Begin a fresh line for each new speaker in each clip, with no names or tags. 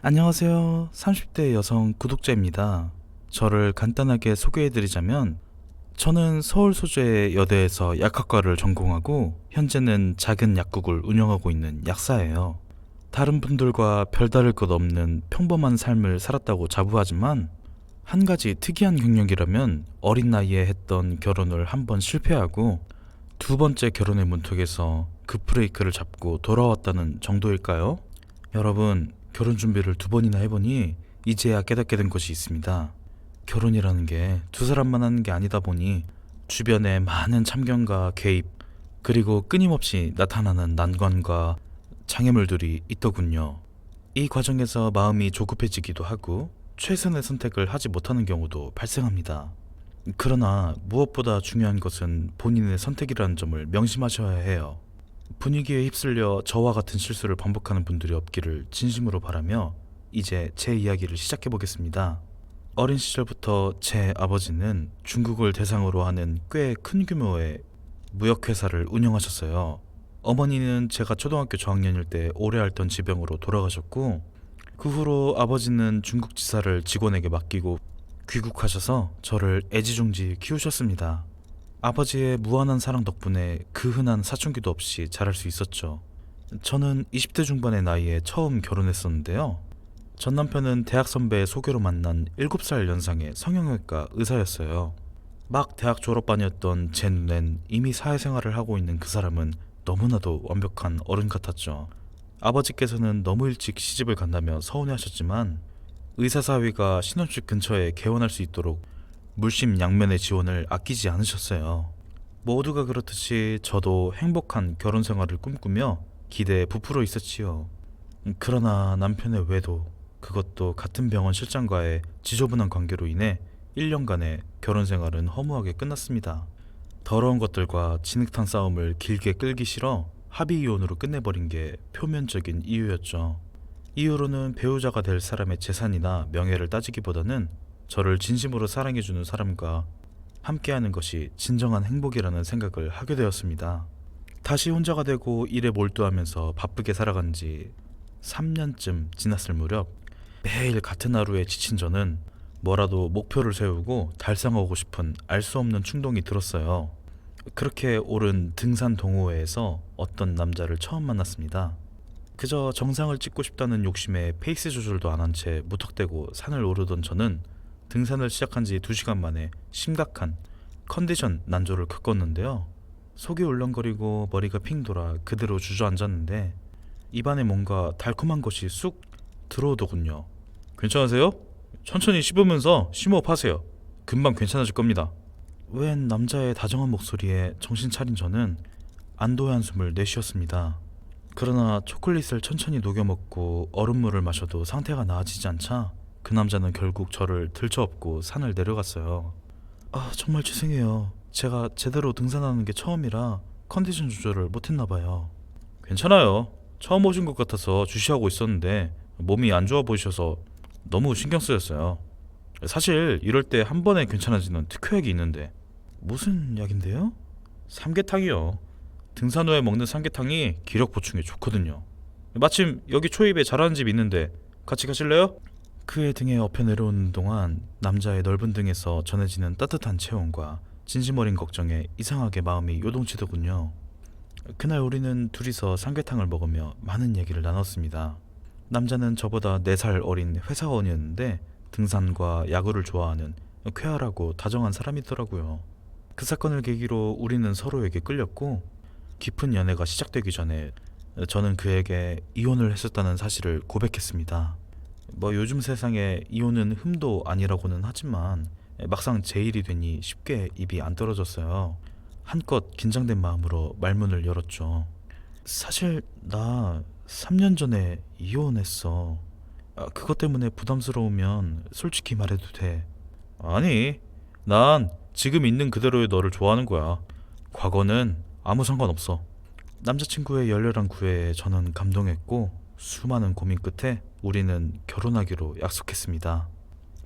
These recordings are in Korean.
안녕하세요. 30대 여성 구독자입니다. 저를 간단하게 소개해드리자면, 저는 서울 소재 여대에서 약학과를 전공하고, 현재는 작은 약국을 운영하고 있는 약사예요. 다른 분들과 별다를 것 없는 평범한 삶을 살았다고 자부하지만, 한 가지 특이한 경력이라면 어린 나이에 했던 결혼을 한 번 실패하고, 두 번째 결혼의 문턱에서 급브레이크를 잡고 돌아왔다는 정도일까요? 여러분, 결혼 준비를 두 번이나 해보니 이제야 깨닫게 된 것이 있습니다. 결혼이라는 게 두 사람만 하는 게 아니다 보니 주변에 많은 참견과 개입, 그리고 끊임없이 나타나는 난관과 장애물들이 있더군요. 이 과정에서 마음이 조급해지기도 하고 최선의 선택을 하지 못하는 경우도 발생합니다. 그러나 무엇보다 중요한 것은 본인의 선택이라는 점을 명심하셔야 해요. 분위기에 휩쓸려 저와 같은 실수를 반복하는 분들이 없기를 진심으로 바라며 이제 제 이야기를 시작해 보겠습니다. 어린 시절부터 제 아버지는 중국을 대상으로 하는 꽤 큰 규모의 무역회사를 운영하셨어요. 어머니는 제가 초등학교 저학년일 때 오래 앓던 지병으로 돌아가셨고, 그 후로 아버지는 중국 지사를 직원에게 맡기고 귀국하셔서 저를 애지중지 키우셨습니다. 아버지의 무한한 사랑 덕분에 그 흔한 사춘기도 없이 자랄 수 있었죠. 저는 20대 중반의 나이에 처음 결혼했었는데요. 전 남편은 대학 선배의 소개로 만난 7살 연상의 성형외과 의사였어요. 막 대학 졸업반이었던 제 눈엔 이미 사회생활을 하고 있는 그 사람은 너무나도 완벽한 어른 같았죠. 아버지께서는 너무 일찍 시집을 간다며 서운해하셨지만 의사사위가 신혼집 근처에 개원할 수 있도록 물심양면의 지원을 아끼지 않으셨어요. 모두가 그렇듯이 저도 행복한 결혼 생활을 꿈꾸며 기대에 부풀어 있었지요. 그러나 남편의 외도, 그것도 같은 병원 실장과의 지저분한 관계로 인해 1년간의 결혼 생활은 허무하게 끝났습니다. 더러운 것들과 진흙탕 싸움을 길게 끌기 싫어 합의 이혼으로 끝내버린 게 표면적인 이유였죠. 이후로는 배우자가 될 사람의 재산이나 명예를 따지기보다는 저를 진심으로 사랑해주는 사람과 함께하는 것이 진정한 행복이라는 생각을 하게 되었습니다. 다시 혼자가 되고 일에 몰두하면서 바쁘게 살아간 지 3년쯤 지났을 무렵, 매일 같은 하루에 지친 저는 뭐라도 목표를 세우고 달성하고 싶은 알 수 없는 충동이 들었어요. 그렇게 오른 등산 동호회에서 어떤 남자를 처음 만났습니다. 그저 정상을 찍고 싶다는 욕심에 페이스 조절도 안 한 채 무턱대고 산을 오르던 저는 등산을 시작한 지 2시간 만에 심각한 컨디션 난조를 겪었는데요. 속이 울렁거리고 머리가 핑 돌아 그대로 주저앉았는데 입안에 뭔가 달콤한 것이 쑥 들어오더군요. 괜찮으세요? 천천히 씹으면서 심호흡하세요. 금방 괜찮아질 겁니다. 웬 남자의 다정한 목소리에 정신 차린 저는 안도의 한숨을 내쉬었습니다. 그러나 초콜릿을 천천히 녹여 먹고 얼음물을 마셔도 상태가 나아지지 않자 그 남자는 결국 저를 들쳐업고 산을 내려갔어요. 정말 죄송해요. 제가 제대로 등산하는 게 처음이라 컨디션 조절을 못했나 봐요. 괜찮아요. 처음 오신 것 같아서 주시하고 있었는데 몸이 안 좋아 보이셔서 너무 신경 쓰였어요. 사실 이럴 때 한 번에 괜찮아지는 특효약이 있는데. 무슨 약인데요? 삼계탕이요. 등산 후에 먹는 삼계탕이 기력 보충에 좋거든요. 마침 여기 초입에 잘하는 집 있는데 같이 가실래요? 그의 등에 엎여 내려오는 동안 남자의 넓은 등에서 전해지는 따뜻한 체온과 진심 어린 걱정에 이상하게 마음이 요동치더군요. 그날 우리는 둘이서 삼계탕을 먹으며 많은 얘기를 나눴습니다. 남자는 저보다 4살 어린 회사원이었는데 등산과 야구를 좋아하는 쾌활하고 다정한 사람이더라고요. 그 사건을 계기로 우리는 서로에게 끌렸고 깊은 연애가 시작되기 전에 저는 그에게 이혼을 했었다는 사실을 고백했습니다. 요즘 세상에 이혼은 흠도 아니라고는 하지만 막상 제 일이 되니 쉽게 입이 안 떨어졌어요. 한껏 긴장된 마음으로 말문을 열었죠. 사실 나 3년 전에 이혼했어. 그것 때문에 부담스러우면 솔직히 말해도 돼. 아니, 난 지금 있는 그대로의 너를 좋아하는 거야. 과거는 아무 상관없어. 남자친구의 열렬한 구애에 저는 감동했고 수많은 고민 끝에 우리는 결혼하기로 약속했습니다.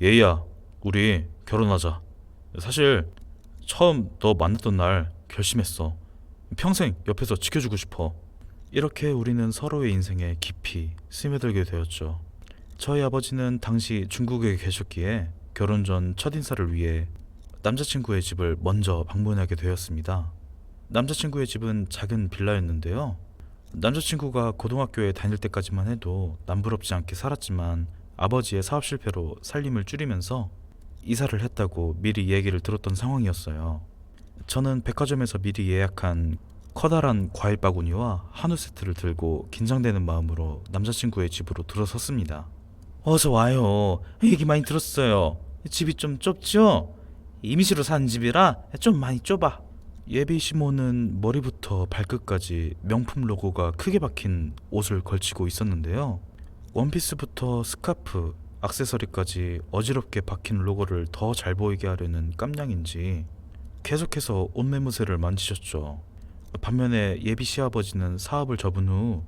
예희야, 우리 결혼하자. 사실 처음 너 만났던 날 결심했어. 평생 옆에서 지켜주고 싶어. 이렇게 우리는 서로의 인생에 깊이 스며들게 되었죠. 저희 아버지는 당시 중국에 계셨기에 결혼 전 첫인사를 위해 남자친구의 집을 먼저 방문하게 되었습니다. 남자친구의 집은 작은 빌라였는데요. 남자친구가 고등학교에 다닐 때까지만 해도 남부럽지 않게 살았지만 아버지의 사업 실패로 살림을 줄이면서 이사를 했다고 미리 얘기를 들었던 상황이었어요. 저는 백화점에서 미리 예약한 커다란 과일 바구니와 한우 세트를 들고 긴장되는 마음으로 남자친구의 집으로 들어섰습니다. 어서 와요. 얘기 많이 들었어요. 집이 좀 좁죠? 임시로 산 집이라 좀 많이 좁아. 예비 시모는 머리부터 발끝까지 명품 로고가 크게 박힌 옷을 걸치고 있었는데요. 원피스부터 스카프, 액세서리까지 어지럽게 박힌 로고를 더 잘 보이게 하려는 깜냥인지 계속해서 옷매무새를 만지셨죠. 반면에 예비 시아버지는 사업을 접은 후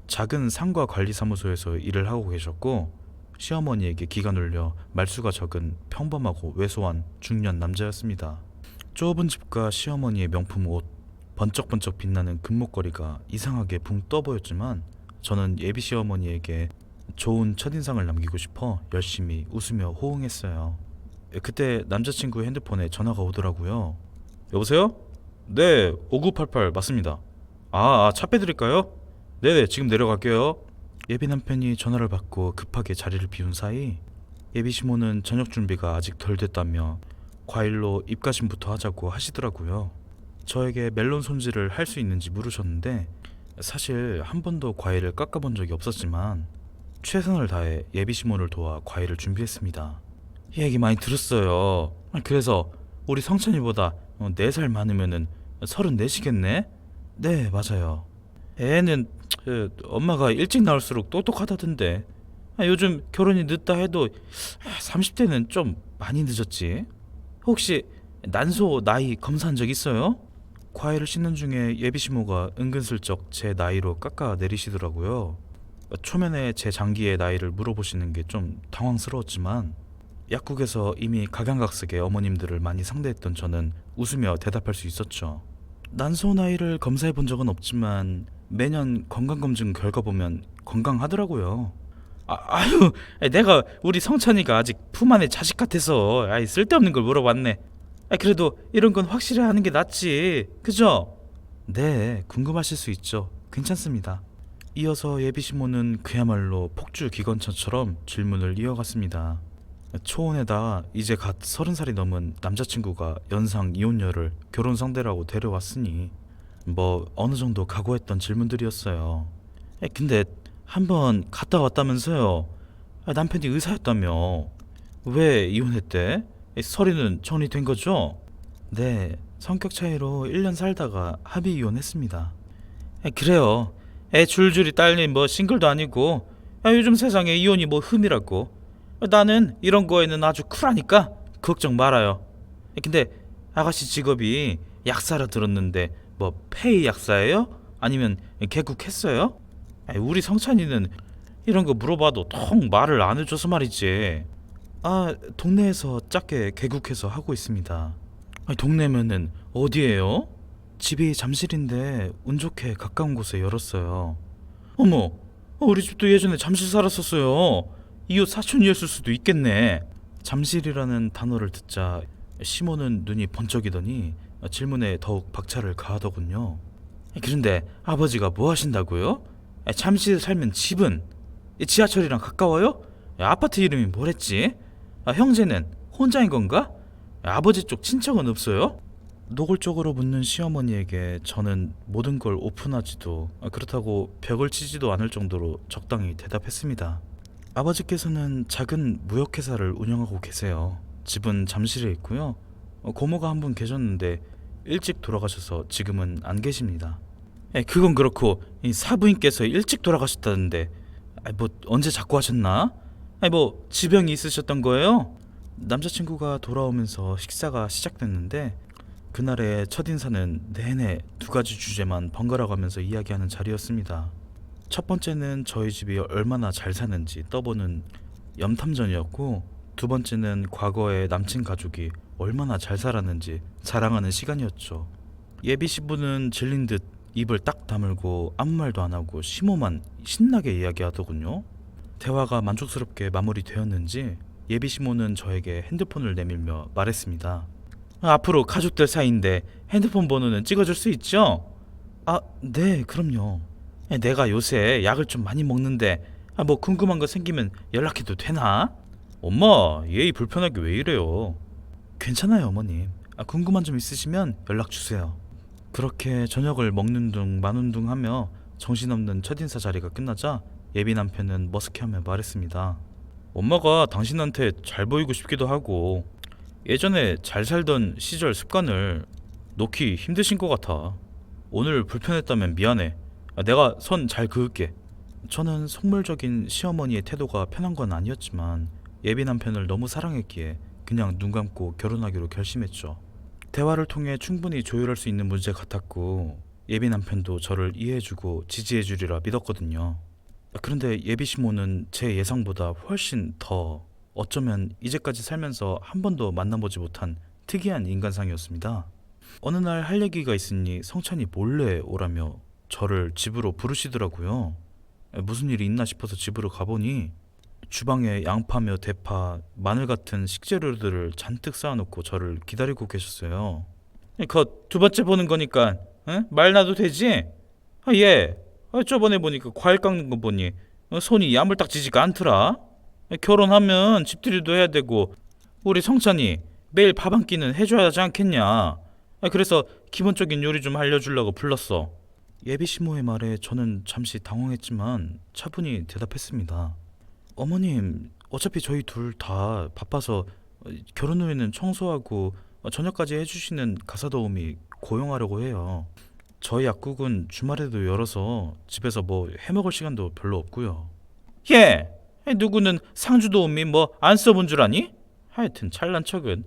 작은 상가 관리사무소에서 일을 하고 계셨고, 시어머니에게 기가 눌려 말수가 적은 평범하고 왜소한 중년 남자였습니다. 좁은 집과 시어머니의 명품 옷, 번쩍번쩍 빛나는 금목걸이가 이상하게 붕 떠 보였지만 저는 예비 시어머니에게 좋은 첫인상을 남기고 싶어 열심히 웃으며 호응했어요. 그때 남자친구 핸드폰에 전화가 오더라고요. 여보세요? 네, 5988 맞습니다. 차 빼드릴까요? 네네, 지금 내려갈게요. 예비 남편이 전화를 받고 급하게 자리를 비운 사이 예비 시모는 저녁 준비가 아직 덜 됐다며 과일로 입가심부터 하자고 하시더라고요. 저에게 멜론 손질을 할 수 있는지 물으셨는데 사실 한 번도 과일을 깎아본 적이 없었지만 최선을 다해 예비 시모를 도와 과일을 준비했습니다. 얘기 많이 들었어요. 그래서 우리 성찬이보다 4살 많으면은 34시겠네? 네, 맞아요. 애는 엄마가 일찍 나올수록 똑똑하다던데. 요즘 결혼이 늦다 해도 30대는 좀 많이 늦었지. 혹시 난소 나이 검사한 적 있어요? 과일을 씻는 중에 예비 시모가 은근슬쩍 제 나이로 깎아 내리시더라고요. 초면에 제 장기의 나이를 물어보시는 게 좀 당황스러웠지만 약국에서 이미 각양각색의 어머님들을 많이 상대했던 저는 웃으며 대답할 수 있었죠. 난소 나이를 검사해 본 적은 없지만 매년 건강검진 결과 보면 건강하더라고요. 아유, 내가 우리 성찬이가 아직 품 안에 자식 같아서 쓸데없는 걸 물어봤네. 그래도 이런 건 확실히 하는 게 낫지, 그죠? 네, 궁금하실 수 있죠. 괜찮습니다. 이어서 예비 시모는 그야말로 폭주 기관차처럼 질문을 이어갔습니다. 초혼에다 이제 갓 30살이 넘은 남자친구가 연상 이혼녀를 결혼 상대라고 데려왔으니 뭐 어느 정도 각오했던 질문들이었어요. 근데 한번 갔다 왔다면서요? 남편이 의사였다며. 왜 이혼했대? 서류는 정리된 거죠? 네, 성격 차이로 1년 살다가 합의 이혼했습니다. 그래요. 애 줄줄이 딸린 뭐 싱글도 아니고 요즘 세상에 이혼이 뭐 흠이라고. 나는 이런 거에는 아주 쿨하니까 걱정 말아요. 근데 아가씨 직업이 약사라 들었는데 뭐 폐의 약사예요? 아니면 개국했어요? 우리 성찬이는 이런 거 물어봐도 통 말을 안 해줘서 말이지. 동네에서 작게 개국해서 하고 있습니다. 동네면은 어디예요? 집이 잠실인데 운 좋게 가까운 곳에 열었어요. 어머, 우리 집도 예전에 잠실 살았었어요. 이웃 사촌이었을 수도 있겠네. 잠실이라는 단어를 듣자 시모는 눈이 번쩍이더니 질문에 더욱 박차를 가하더군요. 그런데 아버지가 뭐 하신다고요? 잠실에 살면 집은? 지하철이랑 가까워요? 아파트 이름이 뭐랬지? 형제는 혼자인 건가? 아버지 쪽 친척은 없어요? 노골적으로 묻는 시어머니에게 저는 모든 걸 오픈하지도 그렇다고 벽을 치지도 않을 정도로 적당히 대답했습니다. 아버지께서는 작은 무역회사를 운영하고 계세요. 집은 잠실에 있고요. 고모가 한 분 계셨는데 일찍 돌아가셔서 지금은 안 계십니다. 그건 그렇고 이 사부인께서 일찍 돌아가셨다는데 뭐 언제 자꾸 하셨나? 뭐 지병이 있으셨던 거예요? 남자친구가 돌아오면서 식사가 시작됐는데 그날의 첫인사는 내내 2가지 주제만 번갈아가면서 이야기하는 자리였습니다. 첫 번째는 저희 집이 얼마나 잘 사는지 떠보는 염탐전이었고, 두 번째는 과거의 남친 가족이 얼마나 잘 살았는지 자랑하는 시간이었죠. 예비 시부는 질린 듯 입을 딱 다물고 아무 말도 안 하고 시모만 신나게 이야기하더군요. 대화가 만족스럽게 마무리되었는지 예비 시모는 저에게 핸드폰을 내밀며 말했습니다. 앞으로 가족들 사이인데 핸드폰 번호는 찍어줄 수 있죠? 아, 네, 그럼요. 내가 요새 약을 좀 많이 먹는데 뭐 궁금한 거 생기면 연락해도 되나? 엄마, 예의 불편하게 왜 이래요? 괜찮아요, 어머님. 궁금한 점 있으시면 연락 주세요. 그렇게 저녁을 먹는 둥 마는 둥 하며 정신없는 첫인사 자리가 끝나자 예비 남편은 머쓱해하며 말했습니다. 엄마가 당신한테 잘 보이고 싶기도 하고 예전에 잘 살던 시절 습관을 놓기 힘드신 것 같아. 오늘 불편했다면 미안해. 내가 선 잘 그을게. 저는 속물적인 시어머니의 태도가 편한 건 아니었지만 예비 남편을 너무 사랑했기에 그냥 눈 감고 결혼하기로 결심했죠. 대화를 통해 충분히 조율할 수 있는 문제 같았고 예비 남편도 저를 이해해주고 지지해주리라 믿었거든요. 그런데 예비 시모는 제 예상보다 훨씬 더 어쩌면 이제까지 살면서 한 번도 만나보지 못한 특이한 인간상이었습니다. 어느 날 할 얘기가 있으니 성찬이 몰래 오라며 저를 집으로 부르시더라고요. 무슨 일이 있나 싶어서 집으로 가보니 주방에 양파며 대파, 마늘 같은 식재료들을 잔뜩 쌓아놓고 저를 기다리고 계셨어요. 그거 두 번째 보는 거니까 말 놔도 되지? 예. 저번에 보니까 과일 깎는 거 보니 손이 야물딱지지가 않더라. 결혼하면 집들이도 해야 되고 우리 성찬이 매일 밥 한 끼는 해줘야 하지 않겠냐. 그래서 기본적인 요리 좀 알려주려고 불렀어. 예비 시모의 말에 저는 잠시 당황했지만 차분히 대답했습니다. 어머님, 어차피 저희 둘 다 바빠서 결혼 후에는 청소하고 저녁까지 해주시는 가사도우미 고용하려고 해요. 저희 약국은 주말에도 열어서 집에서 뭐 해먹을 시간도 별로 없고요. 예, 누구는 상주도우미 뭐 안 써본 줄 아니? 하여튼 잘난 척은.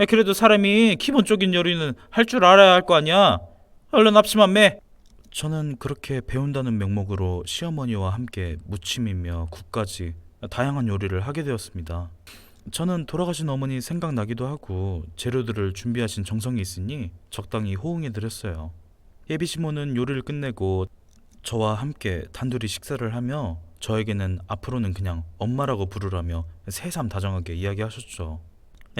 그래도 사람이 기본적인 요리는 할 줄 알아야 할 거 아니야. 얼른 앞치만 매. 저는 그렇게 배운다는 명목으로 시어머니와 함께 무침이며 국까지 다양한 요리를 하게 되었습니다. 저는 돌아가신 어머니 생각나기도 하고 재료들을 준비하신 정성이 있으니 적당히 호응해드렸어요. 예비 시모는 요리를 끝내고 저와 함께 단둘이 식사를 하며 저에게는 앞으로는 그냥 엄마라고 부르라며 새삼 다정하게 이야기하셨죠.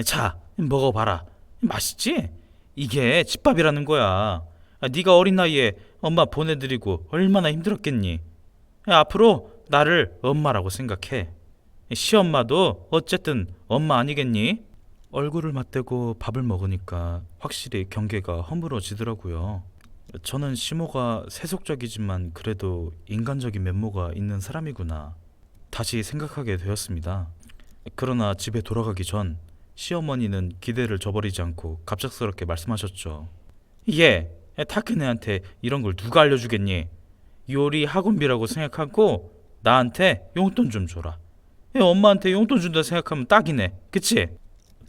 자, 먹어봐라. 맛있지? 이게 집밥이라는 거야. 네가 어린 나이에 엄마 보내드리고 얼마나 힘들었겠니? 앞으로 나를 엄마라고 생각해. 시엄마도 어쨌든 엄마 아니겠니? 얼굴을 맞대고 밥을 먹으니까 확실히 경계가 허물어지더라고요. 저는 시모가 세속적이지만 그래도 인간적인 면모가 있는 사람이구나 다시 생각하게 되었습니다. 그러나 집에 돌아가기 전 시어머니는 기대를 저버리지 않고 갑작스럽게 말씀하셨죠. 예, 타크네한테 이런 걸 누가 알려주겠니? 요리 학원비라고 생각하고 나한테 용돈 좀 줘라. 엄마한테 용돈 준다 생각하면 딱이네, 그치?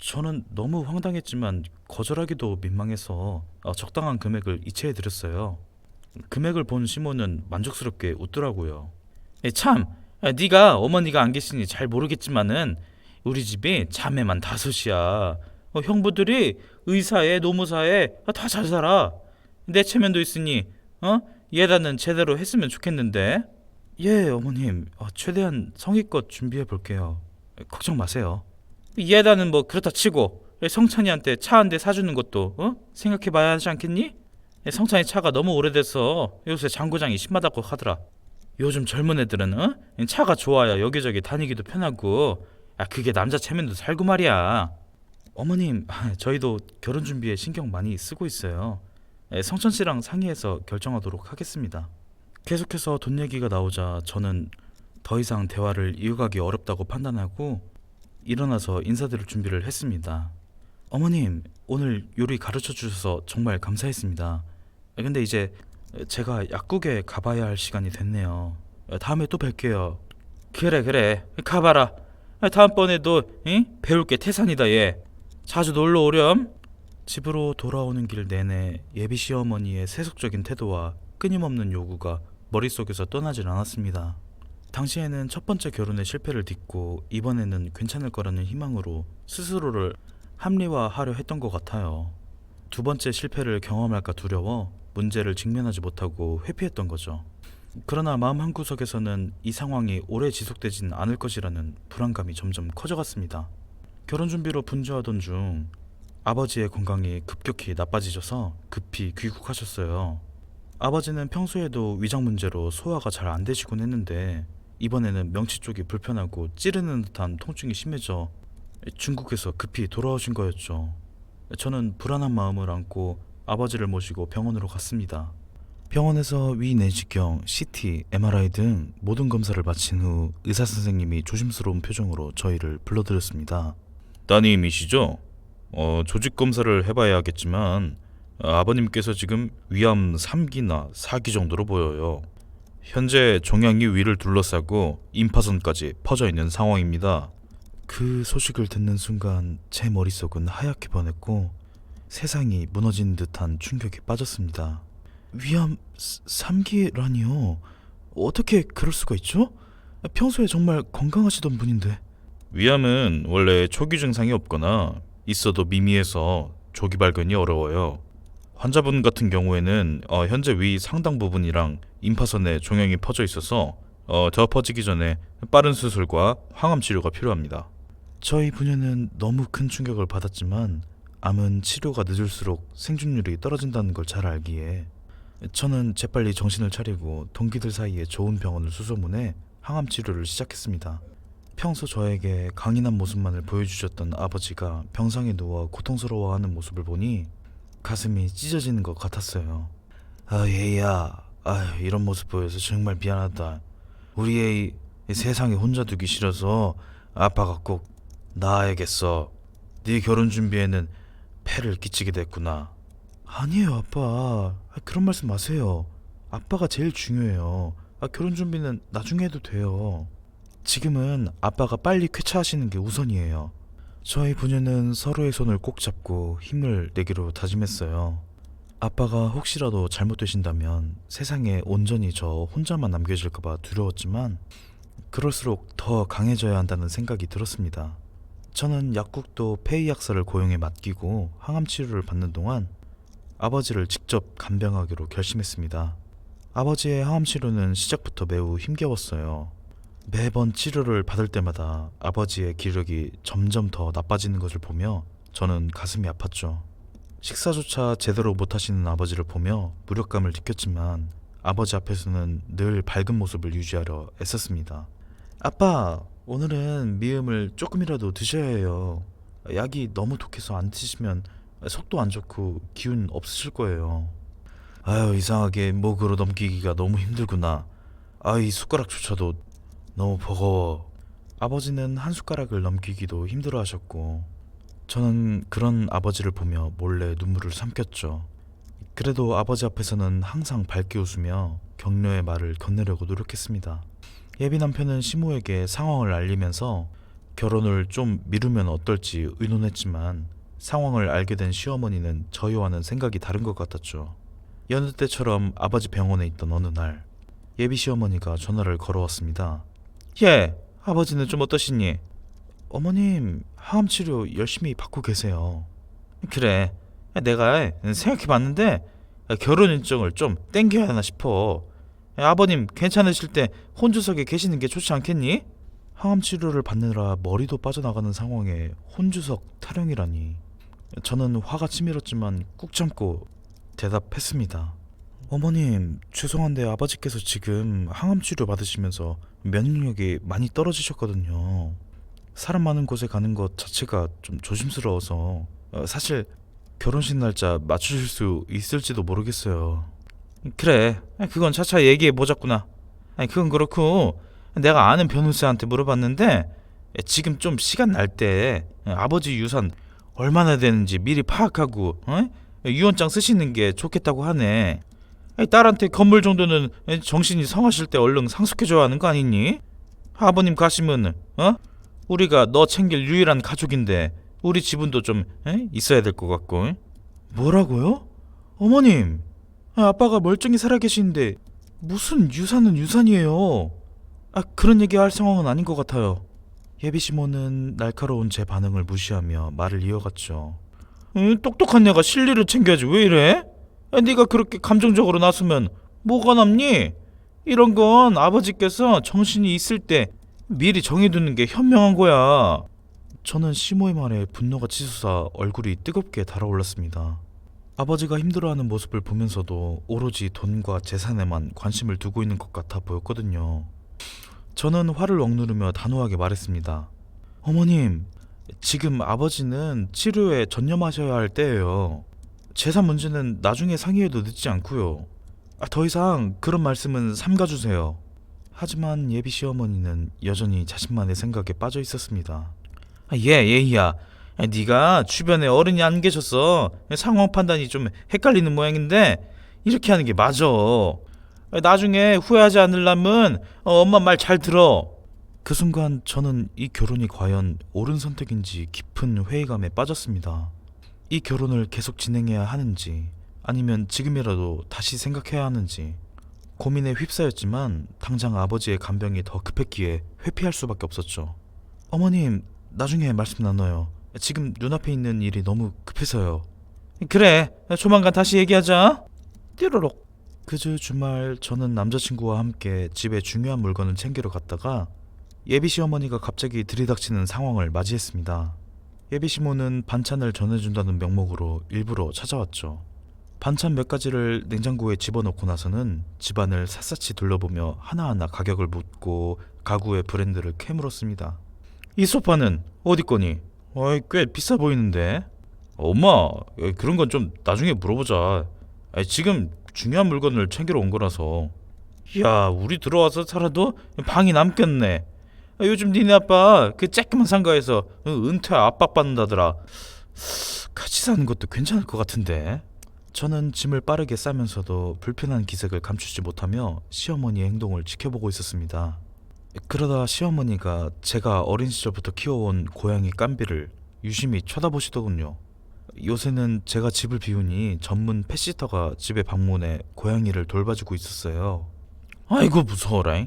저는 너무 황당했지만 거절하기도 민망해서 적당한 금액을 이체해드렸어요. 금액을 본 시모는 만족스럽게 웃더라고요. 참, 네가 어머니가 안 계시니 잘 모르겠지만은 우리 집이 자매만 다섯이야. 형부들이 의사에 노무사에 다 잘 살아. 내 체면도 있으니 예단은 제대로 했으면 좋겠는데. 예, 어머님. 최대한 성의껏 준비해 볼게요. 걱정 마세요. 예단은 뭐 그렇다 치고 성찬이한테 차 한 대 사주는 것도 생각해봐야 하지 않겠니? 성찬이 차가 너무 오래돼서 요새 장고장이 심하다고 하더라. 요즘 젊은 애들은 차가 좋아야 여기저기 다니기도 편하고 그게 남자 체면도 살고 말이야. 어머님, 저희도 결혼 준비에 신경 많이 쓰고 있어요. 성천 씨랑 상의해서 결정하도록 하겠습니다. 계속해서 돈 얘기가 나오자 저는 더 이상 대화를 이어가기 어렵다고 판단하고 일어나서 인사드릴 준비를 했습니다. 어머님, 오늘 요리 가르쳐 주셔서 정말 감사했습니다. 근데 이제 제가 약국에 가봐야 할 시간이 됐네요. 다음에 또 뵐게요. 그래 가봐라. 다음번에도 배울 게 태산이다 얘. 자주 놀러 오렴. 집으로 돌아오는 길 내내 예비 시어머니의 세속적인 태도와 끊임없는 요구가 머릿속에서 떠나질 않았습니다. 당시에는 첫 번째 결혼의 실패를 딛고 이번에는 괜찮을 거라는 희망으로 스스로를 합리화하려 했던 것 같아요. 두 번째 실패를 경험할까 두려워 문제를 직면하지 못하고 회피했던 거죠. 그러나 마음 한구석에서는 이 상황이 오래 지속되진 않을 것이라는 불안감이 점점 커져갔습니다. 결혼 준비로 분주하던 중 아버지의 건강이 급격히 나빠지셔서 급히 귀국하셨어요. 아버지는 평소에도 위장 문제로 소화가 잘 안 되시곤 했는데 이번에는 명치 쪽이 불편하고 찌르는 듯한 통증이 심해져 중국에서 급히 돌아오신 거였죠. 저는 불안한 마음을 안고 아버지를 모시고 병원으로 갔습니다. 병원에서 위 내시경, CT, MRI 등 모든 검사를 마친 후 의사 선생님이 조심스러운 표정으로 저희를 불러드렸습니다. 따님이시죠? 조직 검사를 해봐야겠지만 아버님께서 지금 위암 3기나 4기 정도로 보여요. 현재 종양이 위를 둘러싸고 임파선까지 퍼져 있는 상황입니다. 그 소식을 듣는 순간 제 머릿속은 하얗게 변했고 세상이 무너진 듯한 충격에 빠졌습니다. 위암 3기라니요? 어떻게 그럴 수가 있죠? 평소에 정말 건강하시던 분인데. 위암은 원래 초기 증상이 없거나 있어도 미미해서 조기 발견이 어려워요. 환자분 같은 경우에는 현재 위 상당 부분이랑 임파선에 종양이 퍼져 있어서 더 퍼지기 전에 빠른 수술과 항암 치료가 필요합니다. 저희 부녀는 너무 큰 충격을 받았지만 암은 치료가 늦을수록 생존율이 떨어진다는 걸 잘 알기에 저는 재빨리 정신을 차리고 동기들 사이에 좋은 병원을 수소문해 항암 치료를 시작했습니다. 평소 저에게 강인한 모습만을 보여주셨던 아버지가 병상에 누워 고통스러워하는 모습을 보니 가슴이 찢어지는 것 같았어요. 얘야, 이런 모습 보여서 정말 미안하다. 우리 애이 세상에 혼자 두기 싫어서 아빠가 꼭 낳아야겠어. 네 결혼 준비에는 폐를 끼치게 됐구나. 아니에요, 아빠. 그런 말씀 마세요. 아빠가 제일 중요해요. 결혼 준비는 나중에 해도 돼요. 지금은 아빠가 빨리 쾌차하시는 게 우선이에요. 저희 부녀는 서로의 손을 꼭 잡고 힘을 내기로 다짐했어요. 아빠가 혹시라도 잘못되신다면 세상에 온전히 저 혼자만 남겨질까봐 두려웠지만 그럴수록 더 강해져야 한다는 생각이 들었습니다. 저는 약국도 폐의약사를 고용해 맡기고 항암 치료를 받는 동안 아버지를 직접 간병하기로 결심했습니다. 아버지의 항암 치료는 시작부터 매우 힘겨웠어요. 매번 치료를 받을 때마다 아버지의 기력이 점점 더 나빠지는 것을 보며 저는 가슴이 아팠죠. 식사조차 제대로 못하시는 아버지를 보며 무력감을 느꼈지만 아버지 앞에서는 늘 밝은 모습을 유지하려 애썼습니다. 아빠, 오늘은 미음을 조금이라도 드셔야 해요. 약이 너무 독해서 안 드시면 속도 안 좋고 기운 없으실 거예요. 이상하게 목으로 넘기기가 너무 힘들구나. 이 숟가락조차도 너무 버거워. 아버지는 한 숟가락을 넘기기도 힘들어 하셨고 저는 그런 아버지를 보며 몰래 눈물을 삼켰죠. 그래도 아버지 앞에서는 항상 밝게 웃으며 격려의 말을 건네려고 노력했습니다. 예비 남편은 시모에게 상황을 알리면서 결혼을 좀 미루면 어떨지 의논했지만 상황을 알게 된 시어머니는 저희와는 생각이 다른 것 같았죠. 여느 때처럼 아버지 병원에 있던 어느 날 예비 시어머니가 전화를 걸어왔습니다. 아버지는 좀 어떠시니? 어머님, 항암 치료 열심히 받고 계세요. 그래, 내가 생각해봤는데 결혼 일정을 좀 땡겨야 하나 싶어. 아버님 괜찮으실 때 혼주석에 계시는 게 좋지 않겠니? 항암 치료를 받느라 머리도 빠져나가는 상황에 혼주석 타령이라니. 저는 화가 치밀었지만 꾹 참고 대답했습니다. 어머님, 죄송한데 아버지께서 지금 항암 치료 받으시면서 면역력이 많이 떨어지셨거든요. 사람 많은 곳에 가는 것 자체가 좀 조심스러워서 사실 결혼식 날짜 맞추실 수 있을지도 모르겠어요. 그래, 그건 차차 얘기해 보자꾸나. 그건 그렇고 내가 아는 변호사한테 물어봤는데 지금 좀 시간 날 때 아버지 유산 얼마나 되는지 미리 파악하고 유언장 쓰시는 게 좋겠다고 하네. 딸한테 건물 정도는 정신이 성하실 때 얼른 상속해줘야 하는 거 아니니? 아버님 가시면 우리가 너 챙길 유일한 가족인데 우리 지분도 좀 있어야 될 것 같고. 뭐라고요? 어머님, 아빠가 멀쩡히 살아계시는데 무슨 유산은 유산이에요. 그런 얘기할 상황은 아닌 것 같아요. 예비시모는 날카로운 제 반응을 무시하며 말을 이어갔죠. 똑똑한 애가 실리를 챙겨야지 왜 이래? 네가 그렇게 감정적으로 나서면 뭐가 남니? 이런 건 아버지께서 정신이 있을 때 미리 정해두는 게 현명한 거야. 저는 시모의 말에 분노가 치솟아 얼굴이 뜨겁게 달아올랐습니다. 아버지가 힘들어하는 모습을 보면서도 오로지 돈과 재산에만 관심을 두고 있는 것 같아 보였거든요. 저는 화를 억누르며 단호하게 말했습니다. 어머님, 지금 아버지는 치료에 전념하셔야 할 때예요. 재산 문제는 나중에 상의해도 늦지 않고요. 더 이상 그런 말씀은 삼가주세요. 하지만 예비 시어머니는 여전히 자신만의 생각에 빠져 있었습니다. 얘야, 네가 주변에 어른이 안 계셔서 상황 판단이 좀 헷갈리는 모양인데 이렇게 하는 게 맞아. 나중에 후회하지 않으려면 엄마 말 잘 들어. 그 순간 저는 이 결혼이 과연 옳은 선택인지 깊은 회의감에 빠졌습니다. 이 결혼을 계속 진행해야 하는지 아니면 지금이라도 다시 생각해야 하는지 고민에 휩싸였지만 당장 아버지의 간병이 더 급했기에 회피할 수밖에 없었죠. 어머님, 나중에 말씀 나눠요. 지금 눈앞에 있는 일이 너무 급해서요. 그래, 조만간 다시 얘기하자. 띠로록. 그주 주말 저는 남자친구와 함께 집에 중요한 물건을 챙기러 갔다가 예비 시어머니가 갑자기 들이닥치는 상황을 맞이했습니다. 예비 시모는 반찬을 전해준다는 명목으로 일부러 찾아왔죠. 반찬 몇 가지를 냉장고에 집어넣고 나서는 집안을 샅샅이 둘러보며 하나하나 가격을 묻고 가구의 브랜드를 캐물었습니다. 이 소파는 어디 거니? 꽤 비싸 보이는데. 엄마, 그런 건 좀 나중에 물어보자. 지금 중요한 물건을 챙기러 온 거라서. 야, 우리 들어와서 살아도 방이 남겠네. 요즘 니네 아빠 그 쬐끄만 상가에서 은퇴 압박받는다더라. 같이 사는 것도 괜찮을 것 같은데. 저는 짐을 빠르게 싸면서도 불편한 기색을 감추지 못하며 시어머니의 행동을 지켜보고 있었습니다. 그러다 시어머니가 제가 어린 시절부터 키워온 고양이 깜비를 유심히 쳐다보시더군요. 요새는 제가 집을 비우니 전문 펫시터가 집에 방문해 고양이를 돌봐주고 있었어요. 아이고 무서워라.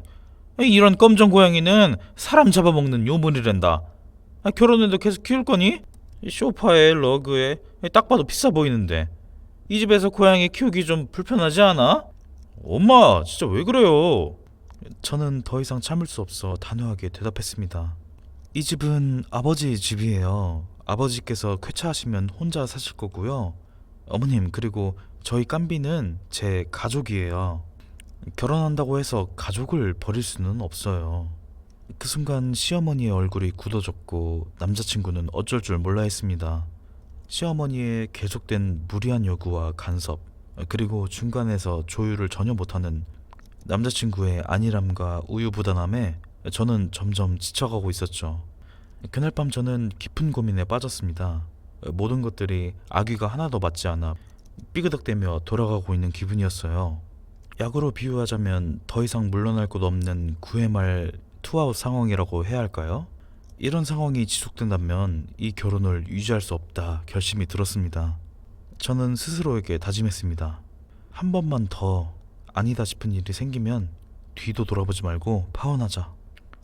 이런 검정 고양이는 사람 잡아먹는 요물이란다. 결혼해도 계속 키울 거니? 소파에 러그에 딱 봐도 비싸 보이는데 이 집에서 고양이 키우기 좀 불편하지 않아? 엄마 진짜 왜 그래요? 저는 더 이상 참을 수 없어 단호하게 대답했습니다. 이 집은 아버지 집이에요. 아버지께서 쾌차하시면 혼자 사실 거고요. 어머님, 그리고 저희 깜비는 제 가족이에요. 결혼한다고 해서 가족을 버릴 수는 없어요. 그 순간 시어머니의 얼굴이 굳어졌고 남자친구는 어쩔 줄 몰라 했습니다. 시어머니의 계속된 무리한 요구와 간섭, 그리고 중간에서 조율을 전혀 못하는 남자친구의 안일함과 우유부단함에 저는 점점 지쳐가고 있었죠. 그날 밤 저는 깊은 고민에 빠졌습니다. 모든 것들이 아귀가 하나도 맞지 않아 삐그덕대며 돌아가고 있는 기분이었어요. 약으로 비유하자면 더 이상 물러날 곳 없는 9회 말 투아웃 상황이라고 해야 할까요? 이런 상황이 지속된다면 이 결혼을 유지할 수 없다 결심이 들었습니다. 저는 스스로에게 다짐했습니다. 한 번만 더 아니다 싶은 일이 생기면 뒤도 돌아보지 말고 파혼하자.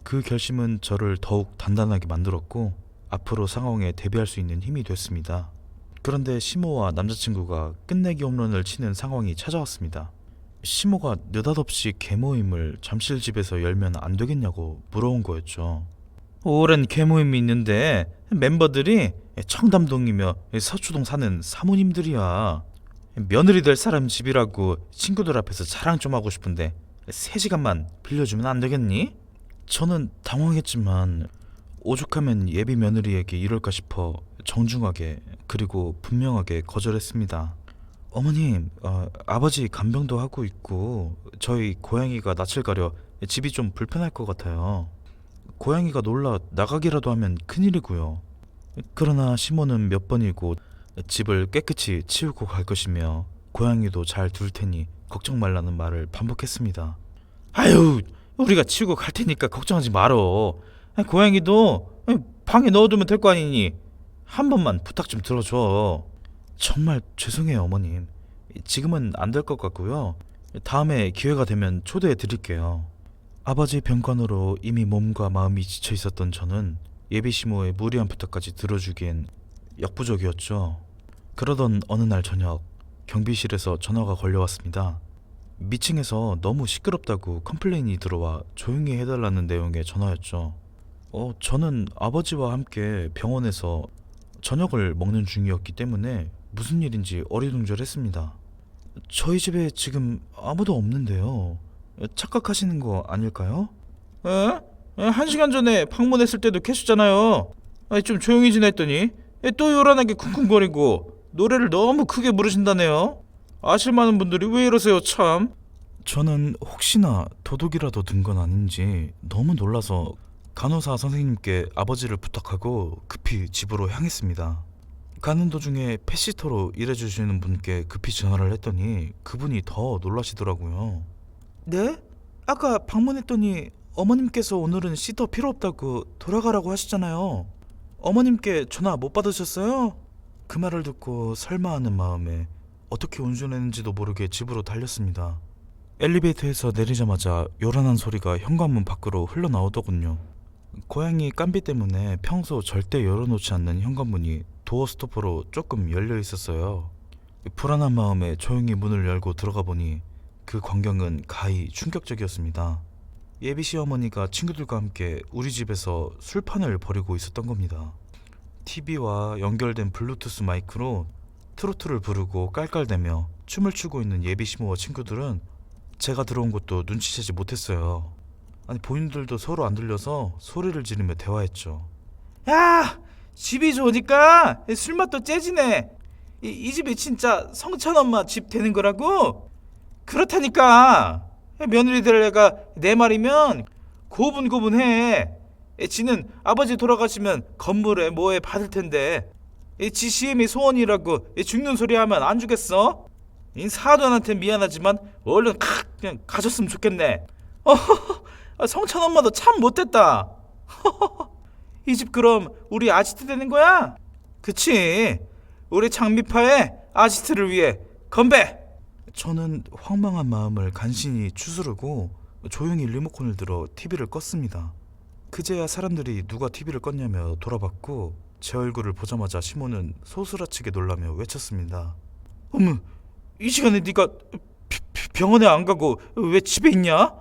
그 결심은 저를 더욱 단단하게 만들었고 앞으로 상황에 대비할 수 있는 힘이 됐습니다. 그런데 시모와 남자친구가 끝내기 홈런을 치는 상황이 찾아왔습니다. 시모가 느닷없이 개모임을 잠실집에서 열면 안 되겠냐고 물어온 거였죠. 오랜 개모임이 있는데 멤버들이 청담동이며 서초동 사는 사모님들이야. 며느리 될 사람 집이라고 친구들 앞에서 자랑 좀 하고 싶은데 3시간만 빌려주면 안 되겠니? 저는 당황했지만 오죽하면 예비 며느리에게 이럴까 싶어 정중하게 그리고 분명하게 거절했습니다. 어머님, 아버지 간병도 하고 있고 저희 고양이가 낯을 가려 집이 좀 불편할 것 같아요. 고양이가 놀라 나가기라도 하면 큰일이고요. 그러나 시모는 몇 번이고 집을 깨끗이 치우고 갈 것이며 고양이도 잘 둘 테니 걱정 말라는 말을 반복했습니다. 아유, 우리가 치우고 갈 테니까 걱정하지 말어. 고양이도 방에 넣어두면 될 거 아니니. 한 번만 부탁 좀 들어줘. 정말 죄송해요, 어머님. 지금은 안 될 것 같고요. 다음에 기회가 되면 초대해 드릴게요. 아버지 병관으로 이미 몸과 마음이 지쳐 있었던 저는 예비 시모의 무리한 부탁까지 들어주기엔 역부족이었죠. 그러던 어느 날 저녁 경비실에서 전화가 걸려왔습니다. 미층에서 너무 시끄럽다고 컴플레인이 들어와 조용히 해달라는 내용의 전화였죠. 저는 아버지와 함께 병원에서 저녁을 먹는 중이었기 때문에 무슨 일인지 어리둥절했습니다. 저희 집에 지금 아무도 없는데요. 착각하시는 거 아닐까요? 에? 1시간 전에 방문했을 때도 계셨잖아요. 좀 조용히 지냈더니 또 요란하게 쿵쿵거리고 노래를 너무 크게 부르신다네요. 아실 만한 분들이 왜 이러세요 참. 저는 혹시나 도둑이라도 든 건 아닌지 너무 놀라서 간호사 선생님께 아버지를 부탁하고 급히 집으로 향했습니다. 가는 도중에 펫시터로 일해주시는 분께 급히 전화를 했더니 그분이 더 놀라시더라고요. 네? 아까 방문했더니 어머님께서 오늘은 시터 필요 없다고 돌아가라고 하시잖아요. 어머님께 전화 못 받으셨어요? 그 말을 듣고 설마 하는 마음에 어떻게 운전했는지도 모르게 집으로 달렸습니다. 엘리베이터에서 내리자마자 요란한 소리가 현관문 밖으로 흘러나오더군요. 고양이 깜비 때문에 평소 절대 열어놓지 않는 현관문이 도어 스토퍼로 조금 열려 있었어요. 불안한 마음에 조용히 문을 열고 들어가 보니 그 광경은 가히 충격적이었습니다. 예비 시어머니가 친구들과 함께 우리 집에서 술판을 벌이고 있었던 겁니다. TV와 연결된 블루투스 마이크로 트로트를 부르고 깔깔대며 춤을 추고 있는 예비 시모와 친구들은 제가 들어온 것도 눈치채지 못했어요. 아니 본인들도 서로 안 들려서 소리를 지르며 대화했죠. 야! 집이 좋으니까 술맛도 째지네. 이 집이 진짜 성찬 엄마 집 되는 거라고? 그렇다니까. 며느리들 애가 내 말이면 고분고분해. 지는 아버지 돌아가시면 건물에 뭐에 받을 텐데 지 시엠이 소원이라고 죽는 소리 하면 안 주겠어? 사돈한테 미안하지만 얼른 그냥 가셨으면 좋겠네. 성찬 엄마도 참 못됐다. 이 집 그럼 우리 아지트 되는 거야? 그치. 우리 장미파의 아지트를 위해 건배! 저는 황망한 마음을 간신히 추스르고 조용히 리모컨을 들어 TV를 껐습니다. 그제야 사람들이 누가 TV를 껐냐며 돌아봤고 제 얼굴을 보자마자 시모는 소스라치게 놀라며 외쳤습니다. 어머, 이 시간에 네가 병원에 안 가고 왜 집에 있냐?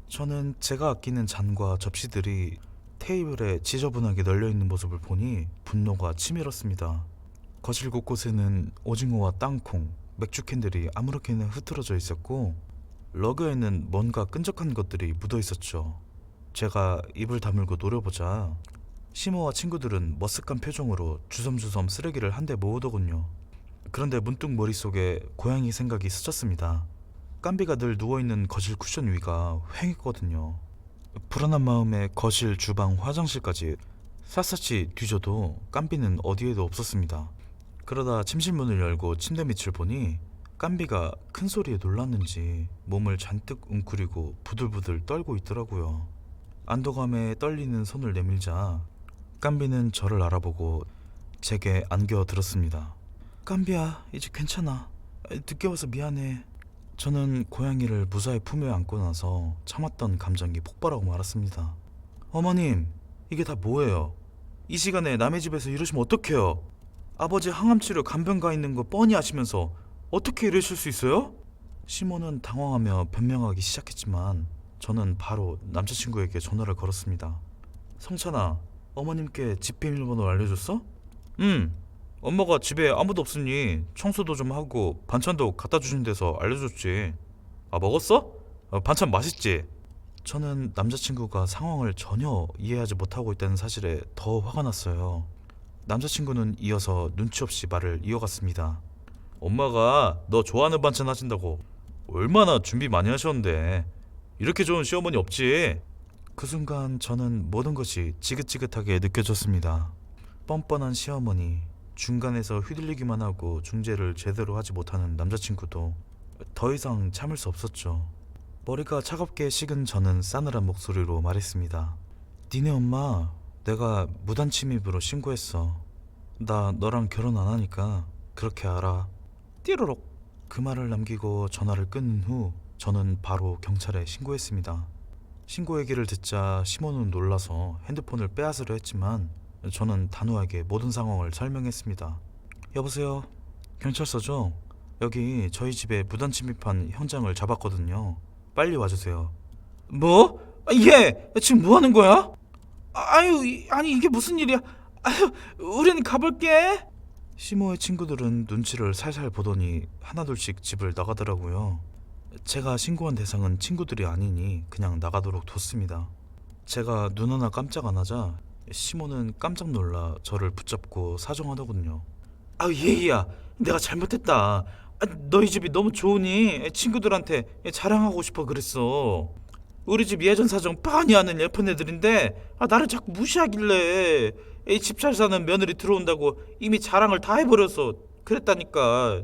저는 제가 아끼는 잔과 접시들이 테이블에 지저분하게 널려있는 모습을 보니 분노가 치밀었습니다. 거실 곳곳에는 오징어와 땅콩, 맥주 캔들이 아무렇게나 흐트러져 있었고 러그에는 뭔가 끈적한 것들이 묻어 있었죠. 제가 입을 다물고 노려보자 시모와 친구들은 머쓱한 표정으로 주섬주섬 쓰레기를 한데 모으더군요. 그런데 문득 머릿속에 고양이 생각이 스쳤습니다. 깜비가 늘 누워있는 거실 쿠션 위가 휑했거든요. 불안한 마음에 거실, 주방, 화장실까지 샅샅이 뒤져도 깜비는 어디에도 없었습니다. 그러다 침실문을 열고 침대 밑을 보니 깜비가 큰 소리에 놀랐는지 몸을 잔뜩 웅크리고 부들부들 떨고 있더라고요. 안도감에 떨리는 손을 내밀자 깜비는 저를 알아보고 제게 안겨들었습니다. 깜비야, 이제 괜찮아. 늦게 와서 미안해. 저는 고양이를 무사히 품에 안고 나서 참았던 감정이 폭발하고 말았습니다. 어머님, 이게 다 뭐예요? 이 시간에 남의 집에서 이러시면 어떡해요? 아버지 항암치료 간병 가 있는 거 뻔히 아시면서 어떻게 이러실 수 있어요? 시모는 당황하며 변명하기 시작했지만 저는 바로 남자친구에게 전화를 걸었습니다. 성찬아, 어머님께 집 비밀번호 알려줬어? 응. 엄마가 집에 아무도 없으니 청소도 좀 하고 반찬도 갖다 주신 데서 알려줬지. 아, 먹었어? 반찬 맛있지? 저는 남자친구가 상황을 전혀 이해하지 못하고 있다는 사실에 더 화가 났어요. 남자친구는 이어서 눈치 없이 말을 이어갔습니다. 엄마가 너 좋아하는 반찬 하신다고 얼마나 준비 많이 하셨는데 이렇게 좋은 시어머니 없지. 그 순간 저는 모든 것이 지긋지긋하게 느껴졌습니다. 뻔뻔한 시어머니, 중간에서 휘둘리기만 하고 중재를 제대로 하지 못하는 남자친구도 더 이상 참을 수 없었죠. 머리가 차갑게 식은 저는 싸늘한 목소리로 말했습니다. 니네 엄마 내가 무단 침입으로 신고했어. 나 너랑 결혼 안 하니까 그렇게 알아. 띠로록. 그 말을 남기고 전화를 끊은 후 저는 바로 경찰에 신고했습니다. 신고 얘기를 듣자 시모는 놀라서 핸드폰을 빼앗으려 했지만 저는 단호하게 모든 상황을 설명했습니다. 여보세요? 경찰서죠? 여기 저희 집에 무단 침입한 현장을 잡았거든요. 빨리 와주세요. 뭐? 얘 지금 뭐 하는 거야? 아유, 아니 이게 무슨 일이야? 아유, 우린 가볼게. 시모의 친구들은 눈치를 살살 보더니 하나둘씩 집을 나가더라고요. 제가 신고한 대상은 친구들이 아니니 그냥 나가도록 뒀습니다. 제가 눈 하나 깜짝 안 하자 시모는 깜짝 놀라 저를 붙잡고 사정하더군요. 아, 얘야, 내가 잘못했다. 너희 집이 너무 좋으니 친구들한테 자랑하고 싶어 그랬어. 우리 집 예전 사정 빤히 아는 예쁜 애들인데 나를 자꾸 무시하길래 집 잘 사는 며느리 들어온다고 이미 자랑을 다 해버려서 그랬다니까.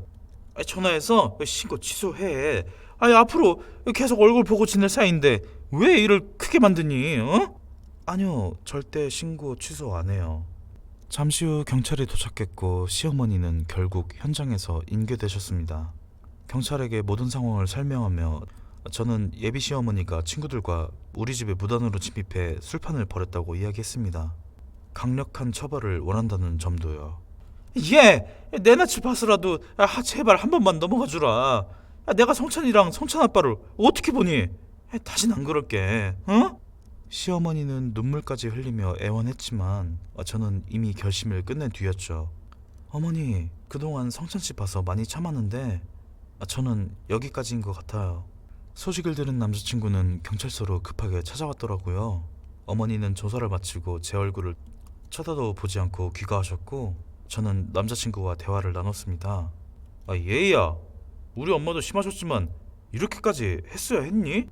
전화해서 신고 취소해. 앞으로 계속 얼굴 보고 지낼 사이인데 왜 일을 크게 만드니? 어? 아니요, 절대 신고 취소 안 해요. 잠시 후 경찰이 도착했고 시어머니는 결국 현장에서 인계되셨습니다. 경찰에게 모든 상황을 설명하며 저는 예비 시어머니가 친구들과 우리 집에 무단으로 침입해 술판을 벌였다고 이야기했습니다. 강력한 처벌을 원한다는 점도요. 내 낯을 봐서라도 제발 한 번만 넘어가 주라. 내가 성찬이랑 성찬 아빠를 어떻게 보니? 다신 안 그럴게. 어? 시어머니는 눈물까지 흘리며 애원했지만 저는 이미 결심을 끝낸 뒤였죠. 어머니, 그동안 성찬씨 봐서 많이 참았는데 저는 여기까지인 것 같아요. 소식을 들은 남자친구는 경찰서로 급하게 찾아왔더라고요. 어머니는 조사를 마치고 제 얼굴을 쳐다도 보지 않고 귀가하셨고 저는 남자친구와 대화를 나눴습니다. 얘야, 우리 엄마도 심하셨지만 이렇게까지 했어야 했니?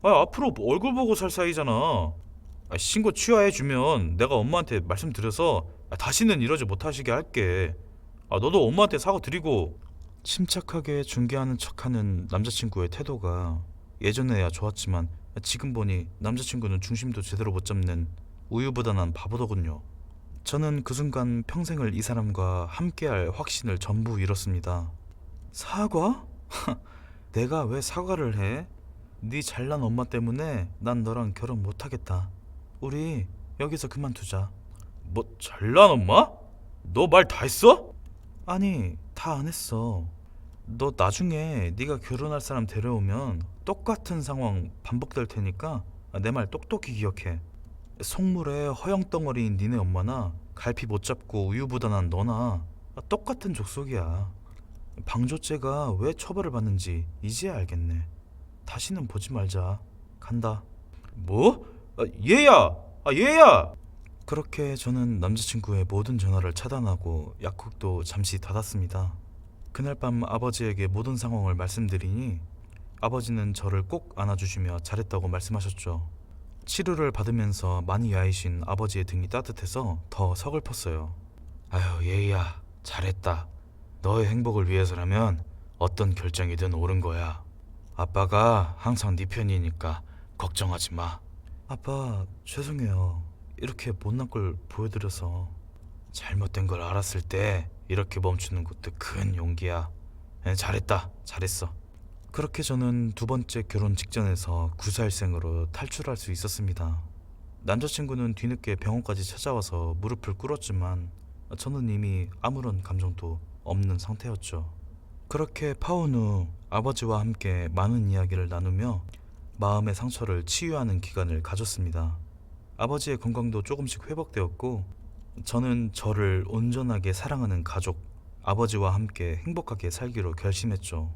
앞으로 얼굴 보고 살 사이잖아. 신고 취하해주면 내가 엄마한테 말씀드려서 다시는 이러지 못하시게 할게. 너도 엄마한테 사과드리고. 침착하게 중개하는 척하는 남자친구의 태도가 예전에야 좋았지만 지금 보니 남자친구는 중심도 제대로 못 잡는 우유부단한 바보더군요. 저는 그 순간 평생을 이 사람과 함께할 확신을 전부 잃었습니다. 사과? 내가 왜 사과를 해? 네 잘난 엄마 때문에 난 너랑 결혼 못하겠다. 우리 여기서 그만두자. 뭐 잘난 엄마? 너 말 다 했어? 아니, 다 안 했어. 너 나중에 네가 결혼할 사람 데려오면 똑같은 상황 반복될 테니까 내 말 똑똑히 기억해. 속물에 허영덩어리인 니네 엄마나 갈피 못 잡고 우유부단한 너나 똑같은 족속이야. 방조죄가 왜 처벌을 받는지 이제야 알겠네. 다시는 보지 말자. 간다. 뭐? 얘야! 그렇게 저는 남자친구의 모든 전화를 차단하고 약국도 잠시 닫았습니다. 그날 밤 아버지에게 모든 상황을 말씀드리니 아버지는 저를 꼭 안아주시며 잘했다고 말씀하셨죠. 치료를 받으면서 많이 야이신 아버지의 등이 따뜻해서 더 서글펐어요. 아유, 얘야, 잘했다. 너의 행복을 위해서라면 어떤 결정이든 옳은 거야. 아빠가 항상 네 편이니까 걱정하지 마. 아빠, 죄송해요. 이렇게 못난 걸 보여드려서. 잘못된 걸 알았을 때 이렇게 멈추는 것도 큰 용기야. 잘했다, 잘했어. 그렇게 저는 두 번째 결혼 직전에서 구사일생으로 탈출할 수 있었습니다. 남자친구는 뒤늦게 병원까지 찾아와서 무릎을 꿇었지만 저는 이미 아무런 감정도 없는 상태였죠. 그렇게 파혼 후 아버지와 함께 많은 이야기를 나누며 마음의 상처를 치유하는 기간을 가졌습니다. 아버지의 건강도 조금씩 회복되었고 저는 저를 온전하게 사랑하는 가족, 아버지와 함께 행복하게 살기로 결심했죠.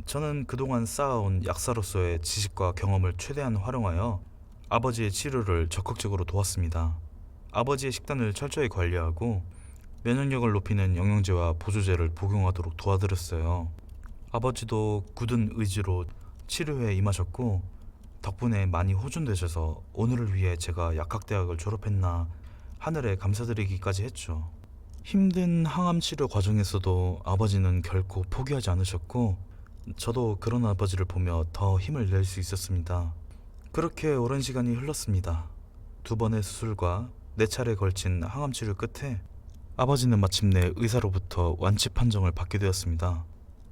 저는 그동안 쌓아온 약사로서의 지식과 경험을 최대한 활용하여 아버지의 치료를 적극적으로 도왔습니다. 아버지의 식단을 철저히 관리하고 면역력을 높이는 영양제와 보조제를 복용하도록 도와드렸어요. 아버지도 굳은 의지로 치료에 임하셨고 덕분에 많이 호전되셔서 오늘을 위해 제가 약학대학을 졸업했나 하늘에 감사드리기까지 했죠. 힘든 항암 치료 과정에서도 아버지는 결코 포기하지 않으셨고 저도 그런 아버지를 보며 더 힘을 낼 수 있었습니다. 그렇게 오랜 시간이 흘렀습니다. 2번의 수술과 4차례에 걸친 항암 치료 끝에 아버지는 마침내 의사로부터 완치 판정을 받게 되었습니다.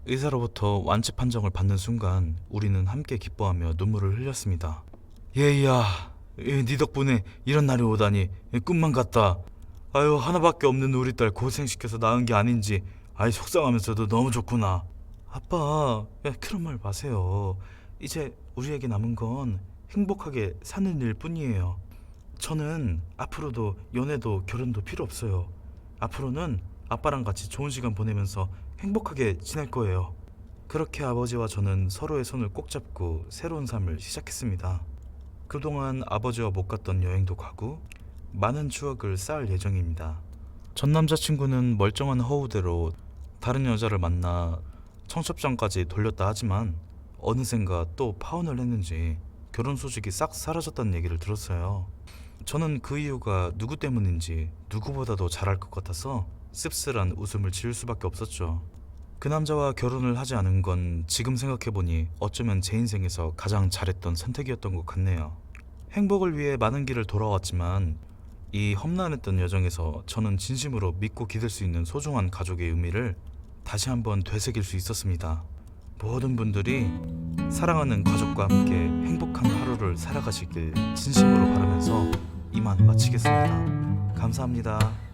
의사로부터 완치 판정을 받는 순간 우리는 함께 기뻐하며 눈물을 흘렸습니다. 얘야, 네 덕분에 이런 날이 오다니 꿈만 같다. 하나밖에 없는 우리 딸 고생시켜서 낳은 게 아닌지 속상하면서도 너무 좋구나. 아빠, 그런 말 마세요. 이제 우리에게 남은 건 행복하게 사는 일 뿐이에요. 저는 앞으로도 연애도 결혼도 필요 없어요. 앞으로는 아빠랑 같이 좋은 시간 보내면서 행복하게 지낼 거예요. 그렇게 아버지와 저는 서로의 손을 꼭 잡고 새로운 삶을 시작했습니다. 그동안 아버지와 못 갔던 여행도 가고 많은 추억을 쌓을 예정입니다. 전 남자친구는 멀쩡한 허우대로 다른 여자를 만나 청첩장까지 돌렸다 하지만 어느샌가 또 파혼을 했는지 결혼 소식이 싹 사라졌다는 얘기를 들었어요. 저는 그 이유가 누구 때문인지 누구보다도 잘 알 것 같아서 씁쓸한 웃음을 지을 수밖에 없었죠. 그 남자와 결혼을 하지 않은 건 지금 생각해보니 어쩌면 제 인생에서 가장 잘했던 선택이었던 것 같네요. 행복을 위해 많은 길을 돌아왔지만 이 험난했던 여정에서 저는 진심으로 믿고 기댈 수 있는 소중한 가족의 의미를 다시 한번 되새길 수 있었습니다. 모든 분들이 사랑하는 가족과 함께 행복한 하루를 살아가시길 진심으로 바라면서 이만 마치겠습니다. 감사합니다.